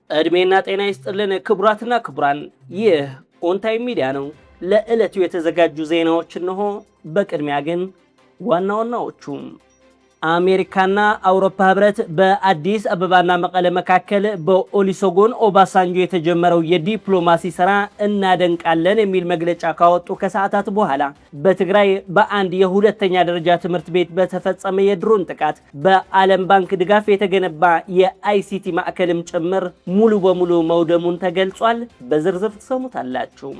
እድሜና ጤና ይስጥልን ክቡራትና ክቡራን፣ ይህ ኦንታይም ሚዲያ ነው። ለዕለቱ የተዘጋጁ ዜናዎች እነሆ። በቅድሚያ ግን ዋና ዋናዎቹ አሜሪካና አውሮፓ ህብረት በአዲስ አበባና መቀለ መካከል በኦሉሴጉን ኦባሳንጆ የተጀመረው የዲፕሎማሲ ስራ እናደንቃለን የሚል መግለጫ ካወጡ ከሰዓታት በኋላ በትግራይ በአንድ የሁለተኛ ደረጃ ትምህርት ቤት በተፈጸመ የድሮን ጥቃት በዓለም ባንክ ድጋፍ የተገነባ የአይሲቲ ማዕከልም ጭምር ሙሉ በሙሉ መውደሙን ተገልጿል። በዝርዝር ተሰሙታላችሁ።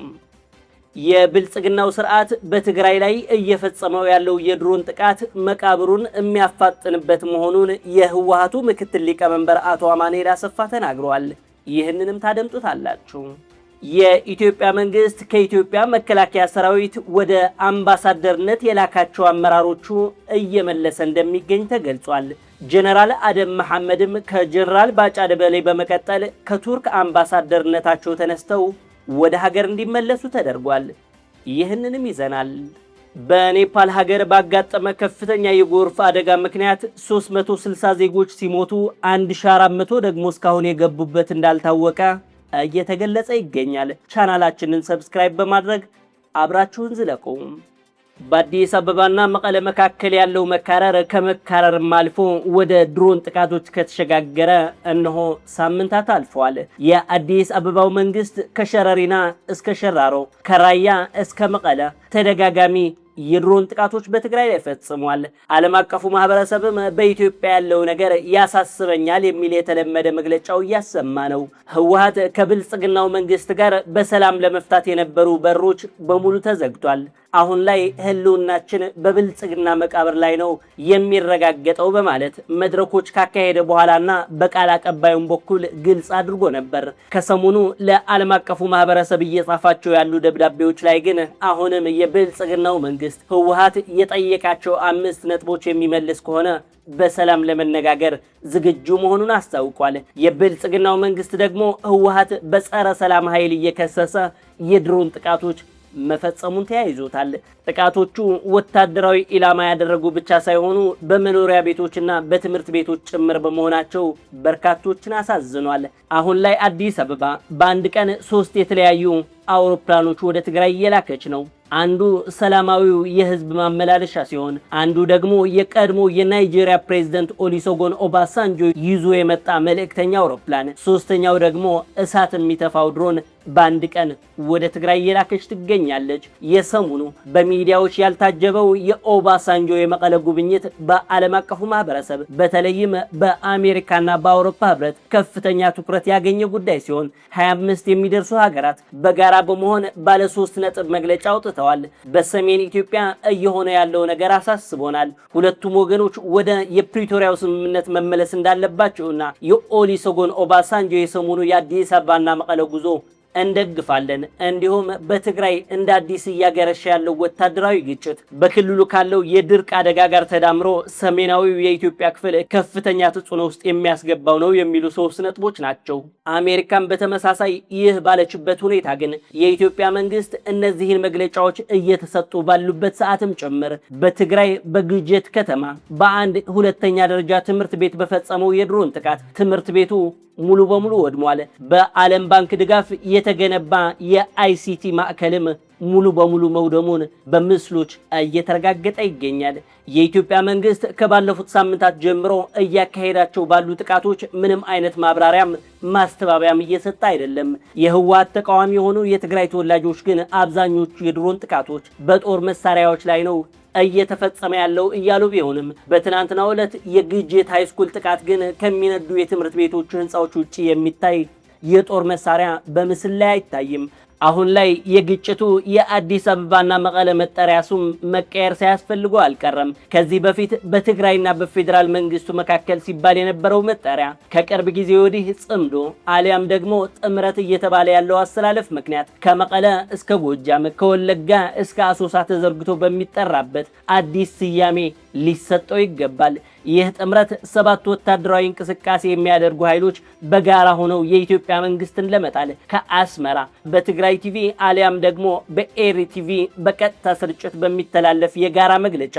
የብልጽግናው ስርዓት በትግራይ ላይ እየፈጸመው ያለው የድሮን ጥቃት መቃብሩን የሚያፋጥንበት መሆኑን የህወሓቱ ምክትል ሊቀመንበር አቶ አማኑኤል አሰፋ ተናግረዋል። ይህንንም ታደምጡታላችሁ። የኢትዮጵያ መንግስት ከኢትዮጵያ መከላከያ ሰራዊት ወደ አምባሳደርነት የላካቸው አመራሮቹ እየመለሰ እንደሚገኝ ተገልጿል። ጀነራል አደም መሐመድም ከጀነራል ባጫ ደበሌ በመቀጠል ከቱርክ አምባሳደርነታቸው ተነስተው ወደ ሀገር እንዲመለሱ ተደርጓል። ይህንንም ይዘናል። በኔፓል ሀገር ባጋጠመ ከፍተኛ የጎርፍ አደጋ ምክንያት 360 ዜጎች ሲሞቱ 1400 ደግሞ እስካሁን የገቡበት እንዳልታወቀ እየተገለጸ ይገኛል። ቻናላችንን ሰብስክራይብ በማድረግ አብራችሁን ዝለቁ። በአዲስ አበባና መቀለ መካከል ያለው መካረር ከመካረርም አልፎ ወደ ድሮን ጥቃቶች ከተሸጋገረ እነሆ ሳምንታት አልፈዋል። የአዲስ አበባው መንግስት ከሸረሪና እስከ ሸራሮ ከራያ እስከ መቀለ ተደጋጋሚ የድሮን ጥቃቶች በትግራይ ላይ ፈጽሟል። ዓለም አቀፉ ማህበረሰብም በኢትዮጵያ ያለው ነገር ያሳስበኛል የሚል የተለመደ መግለጫው እያሰማ ነው። ህወሓት ከብልጽግናው መንግስት ጋር በሰላም ለመፍታት የነበሩ በሮች በሙሉ ተዘግቷል። አሁን ላይ ህልውናችን በብልጽግና መቃብር ላይ ነው የሚረጋገጠው በማለት መድረኮች ካካሄደ በኋላና በቃል አቀባዩም በኩል ግልጽ አድርጎ ነበር። ከሰሞኑ ለዓለም አቀፉ ማህበረሰብ እየጻፋቸው ያሉ ደብዳቤዎች ላይ ግን አሁንም የብልጽግናው መንግስት ህወሓት የጠየቃቸው 5 ነጥቦች የሚመልስ ከሆነ በሰላም ለመነጋገር ዝግጁ መሆኑን አስታውቋል። የብልጽግናው መንግስት ደግሞ ህወሓት በጸረ ሰላም ኃይል እየከሰሰ የድሮን ጥቃቶች መፈጸሙን ተያይዞታል። ጥቃቶቹ ወታደራዊ ኢላማ ያደረጉ ብቻ ሳይሆኑ በመኖሪያ ቤቶችና በትምህርት ቤቶች ጭምር በመሆናቸው በርካቶችን አሳዝኗል። አሁን ላይ አዲስ አበባ በአንድ ቀን 3 የተለያዩ አውሮፕላኖች ወደ ትግራይ እየላከች ነው። አንዱ ሰላማዊው የህዝብ ማመላለሻ ሲሆን አንዱ ደግሞ የቀድሞ የናይጄሪያ ፕሬዝዳንት ኦሉሴጉን ኦባሳንጆ ይዞ የመጣ መልእክተኛ አውሮፕላን፣ ሶስተኛው ደግሞ እሳት የሚተፋው ድሮን በአንድ ቀን ወደ ትግራይ እየላከች ትገኛለች። የሰሞኑ በሚዲያዎች ያልታጀበው የኦባሳንጆ የመቀለ ጉብኝት በዓለም አቀፉ ማህበረሰብ በተለይም በአሜሪካና በአውሮፓ ህብረት ከፍተኛ ትኩረት ያገኘ ጉዳይ ሲሆን 25 የሚደርሱ ሀገራት በጋራ በመሆን ባለ 3 ነጥብ መግለጫ አውጥተዋል። በሰሜን ኢትዮጵያ እየሆነ ያለው ነገር አሳስቦናል። ሁለቱም ወገኖች ወደ የፕሪቶሪያው ስምምነት መመለስ እንዳለባቸውና የኦሉሴጉን ኦባሳንጆ የሰሞኑ የአዲስ አበባና መቀለ ጉዞ እንደግፋለን። እንዲሁም በትግራይ እንደ አዲስ እያገረሸ ያለው ወታደራዊ ግጭት በክልሉ ካለው የድርቅ አደጋ ጋር ተዳምሮ ሰሜናዊው የኢትዮጵያ ክፍል ከፍተኛ ተጽዕኖ ውስጥ የሚያስገባው ነው የሚሉ 3 ነጥቦች ናቸው። አሜሪካን በተመሳሳይ ይህ ባለችበት ሁኔታ ግን የኢትዮጵያ መንግስት እነዚህን መግለጫዎች እየተሰጡ ባሉበት ሰዓትም ጭምር በትግራይ በግጀት ከተማ በአንድ ሁለተኛ ደረጃ ትምህርት ቤት በፈጸመው የድሮን ጥቃት ትምህርት ቤቱ ሙሉ በሙሉ ወድሟል። በዓለም ባንክ ድጋፍ የተገነባ የአይሲቲ ማዕከልም ሙሉ በሙሉ መውደሙን በምስሎች እየተረጋገጠ ይገኛል። የኢትዮጵያ መንግስት ከባለፉት ሳምንታት ጀምሮ እያካሄዳቸው ባሉ ጥቃቶች ምንም አይነት ማብራሪያም ማስተባበያም እየሰጠ አይደለም። የህወሓት ተቃዋሚ የሆኑ የትግራይ ተወላጆች ግን አብዛኞቹ የድሮን ጥቃቶች በጦር መሳሪያዎች ላይ ነው እየተፈጸመ ያለው እያሉ ቢሆንም በትናንትናው ዕለት የግጀት ሃይስኩል ጥቃት ግን ከሚነዱ የትምህርት ቤቶች ህንፃዎች ውጪ የሚታይ የጦር መሳሪያ በምስል ላይ አይታይም። አሁን ላይ የግጭቱ የአዲስ አበባና መቀለ መጠሪያ ስም መቀየር ሳያስፈልገው አልቀረም። ከዚህ በፊት በትግራይና በፌዴራል መንግስቱ መካከል ሲባል የነበረው መጠሪያ ከቅርብ ጊዜ ወዲህ ጽምዶ አሊያም ደግሞ ጥምረት እየተባለ ያለው አስተላለፍ ምክንያት ከመቀለ እስከ ጎጃም ከወለጋ እስከ አሶሳ ተዘርግቶ በሚጠራበት አዲስ ስያሜ ሊሰጠው ይገባል። ይህ ጥምረት 7 ወታደራዊ እንቅስቃሴ የሚያደርጉ ኃይሎች በጋራ ሆነው የኢትዮጵያ መንግስትን ለመጣል ከአስመራ በትግራይ ቲቪ አሊያም ደግሞ በኤሪ ቲቪ በቀጥታ ስርጭት በሚተላለፍ የጋራ መግለጫ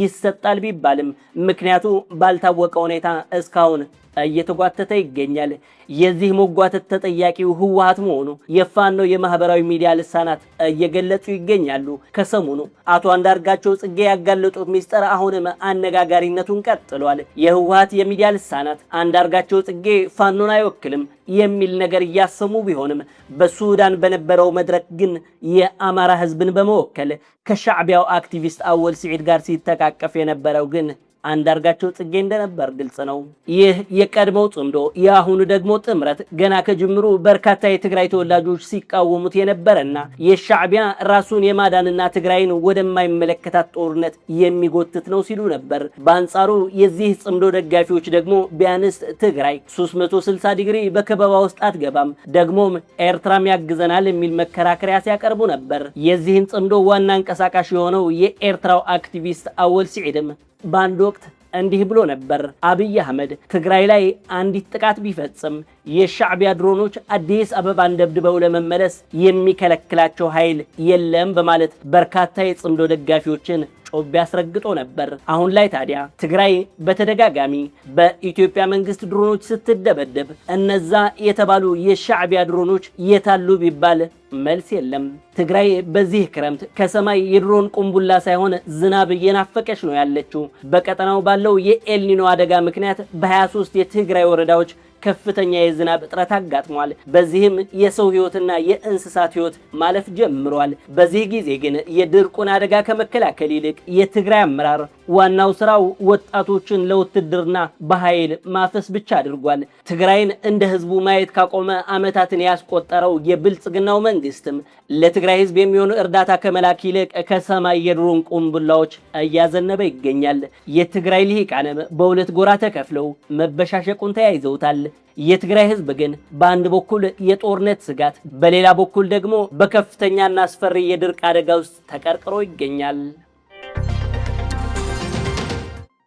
ይሰጣል ቢባልም ምክንያቱ ባልታወቀ ሁኔታ እስካሁን እየተጓተተ ይገኛል። የዚህ መጓተት ተጠያቂው ህወሓት መሆኑ የፋኖ የማህበራዊ ሚዲያ ልሳናት እየገለጹ ይገኛሉ። ከሰሞኑ አቶ አንዳርጋቸው ጽጌ ያጋለጡት ሚስጥር አሁንም አነጋጋሪነቱን ቀጥሏል። የህወሓት የሚዲያ ልሳናት አንዳርጋቸው ጽጌ ፋኖን አይወክልም የሚል ነገር እያሰሙ ቢሆንም በሱዳን በነበረው መድረክ ግን የአማራ ህዝብን በመወከል ከሻዕቢያው አክቲቪስት አወል ስዒድ ጋር ሲተቃቀፍ የነበረው ግን አንዳርጋቸው ጽጌ እንደነበር ግልጽ ነው። ይህ የቀድሞው ጽምዶ የአሁኑ ደግሞ ጥምረት ገና ከጅምሩ በርካታ የትግራይ ተወላጆች ሲቃወሙት የነበረና የሻዕቢያ ራሱን የማዳንና ትግራይን ወደማይመለከታት ጦርነት የሚጎትት ነው ሲሉ ነበር። በአንጻሩ የዚህ ጽምዶ ደጋፊዎች ደግሞ ቢያንስ ትግራይ 360 ዲግሪ በከበባ ውስጥ አትገባም፣ ደግሞም ኤርትራም ያግዘናል የሚል መከራከሪያ ሲያቀርቡ ነበር። የዚህን ጽምዶ ዋና አንቀሳቃሽ የሆነው የኤርትራው አክቲቪስት አወል ስዒድም በአንድ ወቅት እንዲህ ብሎ ነበር። አብይ አህመድ ትግራይ ላይ አንዲት ጥቃት ቢፈጽም የሻዕቢያ ድሮኖች አዲስ አበባን ደብድበው ለመመለስ የሚከለክላቸው ኃይል የለም በማለት በርካታ የጽምዶ ደጋፊዎችን ጮቤ አስረግጦ ነበር። አሁን ላይ ታዲያ ትግራይ በተደጋጋሚ በኢትዮጵያ መንግስት ድሮኖች ስትደበደብ እነዛ የተባሉ የሻዕቢያ ድሮኖች የታሉ ቢባል መልስ የለም። ትግራይ በዚህ ክረምት ከሰማይ የድሮን ቁምቡላ ሳይሆን ዝናብ እየናፈቀች ነው ያለችው። በቀጠናው ባለው የኤልኒኖ አደጋ ምክንያት በ23 የትግራይ ወረዳዎች ከፍተኛ የዝናብ እጥረት አጋጥሟል። በዚህም የሰው ህይወትና የእንስሳት ህይወት ማለፍ ጀምሯል። በዚህ ጊዜ ግን የድርቁን አደጋ ከመከላከል ይልቅ የትግራይ አመራር ዋናው ስራው ወጣቶችን ለውትድርና በኃይል ማፈስ ብቻ አድርጓል። ትግራይን እንደ ህዝቡ ማየት ካቆመ ዓመታትን ያስቆጠረው የብልጽግናው መንግስትም ለትግራይ ህዝብ የሚሆን እርዳታ ከመላክ ይልቅ ከሰማይ የድሮን ቁምቡላዎች እያዘነበ ይገኛል። የትግራይ ልሂቃንም በሁለት ጎራ ተከፍለው መበሻሸቁን ተያይዘውታል። የትግራይ ህዝብ ግን በአንድ በኩል የጦርነት ስጋት፣ በሌላ በኩል ደግሞ በከፍተኛና አስፈሪ የድርቅ አደጋ ውስጥ ተቀርቅሮ ይገኛል።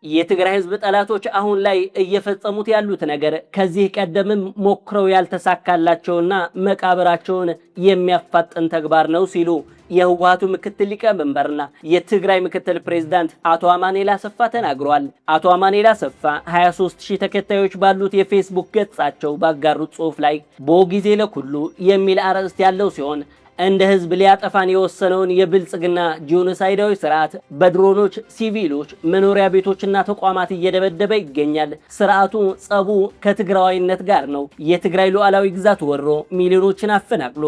የትግራይ ህዝብ ጠላቶች አሁን ላይ እየፈጸሙት ያሉት ነገር ከዚህ ቀደምም ሞክረው ያልተሳካላቸውና መቃብራቸውን የሚያፋጥን ተግባር ነው ሲሉ የህወሓቱ ምክትል ሊቀመንበርና የትግራይ ምክትል ፕሬዝዳንት አቶ አማኑኤል አሰፋ ተናግረዋል። አቶ አማኑኤል አሰፋ 23000 ተከታዮች ባሉት የፌስቡክ ገጻቸው ባጋሩት ጽሑፍ ላይ በጊዜ ለኩሉ የሚል አርዕስት ያለው ሲሆን እንደ ህዝብ ሊያጠፋን የወሰነውን የብልጽግና ጂኖሳይዳዊ ስርዓት በድሮኖች ሲቪሎች መኖሪያ ቤቶችና ተቋማት እየደበደበ ይገኛል። ስርዓቱ ጸቡ ከትግራዋይነት ጋር ነው። የትግራይ ሉዓላዊ ግዛት ወሮ ሚሊዮኖችን አፈናቅሎ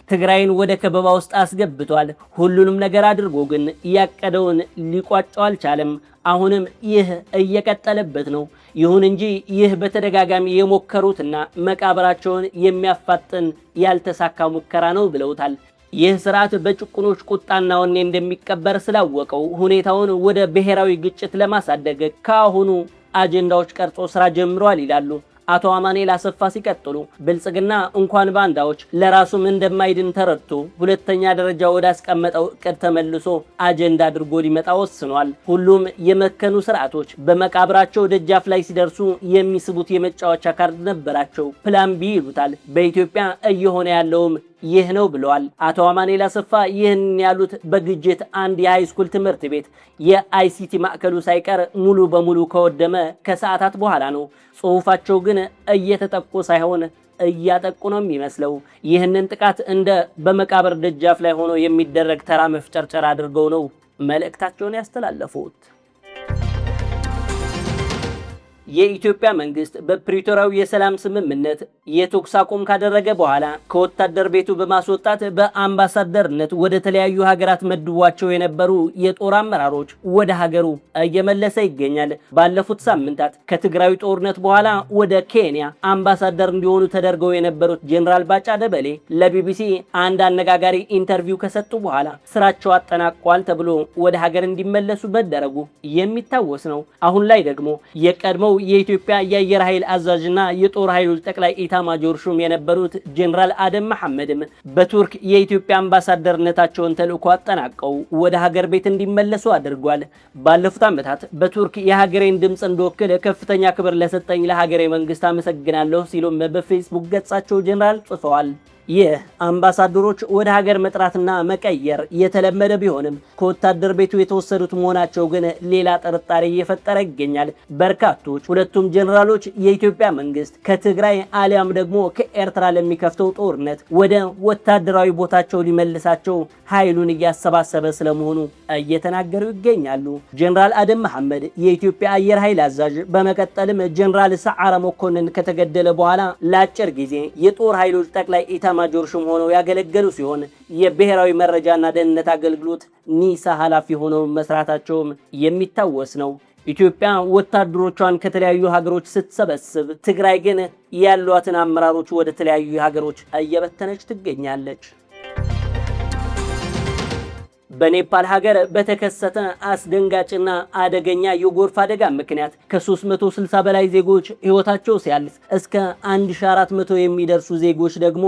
ትግራይን ወደ ከበባ ውስጥ አስገብቷል። ሁሉንም ነገር አድርጎ ግን ያቀደውን ሊቋጨው አልቻለም። አሁንም ይህ እየቀጠለበት ነው። ይሁን እንጂ ይህ በተደጋጋሚ የሞከሩትና መቃብራቸውን የሚያፋጥን ያልተሳካ ሙከራ ነው ብለውታል። ይህ ስርዓት በጭቁኖች ቁጣና ወኔ እንደሚቀበር ስላወቀው ሁኔታውን ወደ ብሔራዊ ግጭት ለማሳደግ ከአሁኑ አጀንዳዎች ቀርጾ ስራ ጀምሯል ይላሉ አቶ አማኑኤል አሰፋ ሲቀጥሉ ብልጽግና እንኳን ባንዳዎች ለራሱም እንደማይድን ተረድቶ ሁለተኛ ደረጃ ወደ አስቀመጠው እቅድ ተመልሶ አጀንዳ አድርጎ ሊመጣ ወስኗል። ሁሉም የመከኑ ስርዓቶች በመቃብራቸው ደጃፍ ላይ ሲደርሱ የሚስቡት የመጫወቻ ካርድ ነበራቸው። ፕላን ቢ ይሉታል። በኢትዮጵያ እየሆነ ያለውም ይህ ነው ብለዋል አቶ አማኑኤል አሰፋ። ይህን ያሉት በግጅት አንድ የሃይስኩል ትምህርት ቤት የአይሲቲ ማዕከሉ ሳይቀር ሙሉ በሙሉ ከወደመ ከሰዓታት በኋላ ነው። ጽሑፋቸው ግን እየተጠቁ ሳይሆን እያጠቁ ነው የሚመስለው። ይህንን ጥቃት እንደ በመቃብር ደጃፍ ላይ ሆኖ የሚደረግ ተራ መፍጨርጨር አድርገው ነው መልእክታቸውን ያስተላለፉት። የኢትዮጵያ መንግስት በፕሪቶሪያው የሰላም ስምምነት የተኩስ አቁም ካደረገ በኋላ ከወታደር ቤቱ በማስወጣት በአምባሳደርነት ወደ ተለያዩ ሀገራት መድቧቸው የነበሩ የጦር አመራሮች ወደ ሀገሩ እየመለሰ ይገኛል። ባለፉት ሳምንታት ከትግራይ ጦርነት በኋላ ወደ ኬንያ አምባሳደር እንዲሆኑ ተደርገው የነበሩት ጄኔራል ባጫ ደበሌ ለቢቢሲ አንድ አነጋጋሪ ኢንተርቪው ከሰጡ በኋላ ስራቸው አጠናቋል ተብሎ ወደ ሀገር እንዲመለሱ መደረጉ የሚታወስ ነው። አሁን ላይ ደግሞ የቀድሞው የኢትዮጵያ የአየር ኃይል አዛዥና የጦር ኃይሎች ጠቅላይ ኢታማጆር ሹም የነበሩት ጄኔራል አደም መሐመድም በቱርክ የኢትዮጵያ አምባሳደርነታቸውን ተልዕኮ አጠናቀው ወደ ሀገር ቤት እንዲመለሱ አድርጓል። ባለፉት ዓመታት በቱርክ የሀገሬን ድምፅ እንደወክል ከፍተኛ ክብር ለሰጠኝ ለሀገሬ መንግስት አመሰግናለሁ ሲሉም በፌስቡክ ገጻቸው ጄኔራል ጽፈዋል። ይህ አምባሳደሮች ወደ ሀገር መጥራትና መቀየር የተለመደ ቢሆንም ከወታደር ቤቱ የተወሰዱት መሆናቸው ግን ሌላ ጥርጣሬ እየፈጠረ ይገኛል። በርካቶች ሁለቱም ጀኔራሎች የኢትዮጵያ መንግስት ከትግራይ አሊያም ደግሞ ከኤርትራ ለሚከፍተው ጦርነት ወደ ወታደራዊ ቦታቸው ሊመልሳቸው ኃይሉን እያሰባሰበ ስለመሆኑ እየተናገሩ ይገኛሉ። ጀኔራል አደም መሐመድ የኢትዮጵያ አየር ኃይል አዛዥ፣ በመቀጠልም ጀኔራል ሰዓረ መኮንን ከተገደለ በኋላ ለአጭር ጊዜ የጦር ኃይሎች ጠቅላይ ኢታማጆር ሹም ሆነው ያገለገሉ ሲሆን የብሔራዊ መረጃና ደህንነት አገልግሎት ኒሳ ኃላፊ ሆነው መስራታቸውም የሚታወስ ነው። ኢትዮጵያ ወታደሮቿን ከተለያዩ ሀገሮች ስትሰበስብ፣ ትግራይ ግን ያሏትን አመራሮች ወደ ተለያዩ ሀገሮች እየበተነች ትገኛለች። በኔፓል ሀገር በተከሰተ አስደንጋጭና አደገኛ የጎርፍ አደጋ ምክንያት ከ360 በላይ ዜጎች ሕይወታቸው ሲያልፍ እስከ 1400 የሚደርሱ ዜጎች ደግሞ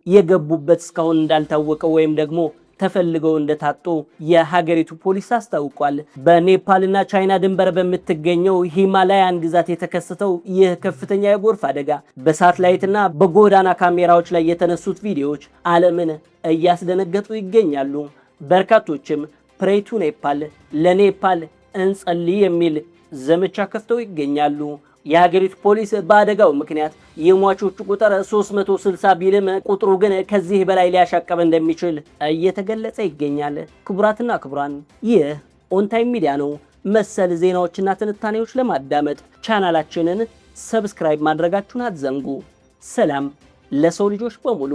የገቡበት እስካሁን እንዳልታወቀ ወይም ደግሞ ተፈልገው እንደታጡ የሀገሪቱ ፖሊስ አስታውቋል። በኔፓልና ቻይና ድንበር በምትገኘው ሂማላያን ግዛት የተከሰተው ይህ ከፍተኛ የጎርፍ አደጋ በሳተላይትና በጎዳና ካሜራዎች ላይ የተነሱት ቪዲዮዎች ዓለምን እያስደነገጡ ይገኛሉ። በርካቶችም ፕሬቱ ኔፓል፣ ለኔፓል እንጸልይ የሚል ዘመቻ ከፍተው ይገኛሉ። የሀገሪቱ ፖሊስ በአደጋው ምክንያት የሟቾቹ ቁጥር 360 ቢልም ቁጥሩ ግን ከዚህ በላይ ሊያሻቀብ እንደሚችል እየተገለጸ ይገኛል። ክቡራትና ክቡራን፣ ይህ ኦንታይም ሚዲያ ነው። መሰል ዜናዎችና ትንታኔዎች ለማዳመጥ ቻናላችንን ሰብስክራይብ ማድረጋችሁን አትዘንጉ። ሰላም ለሰው ልጆች በሙሉ።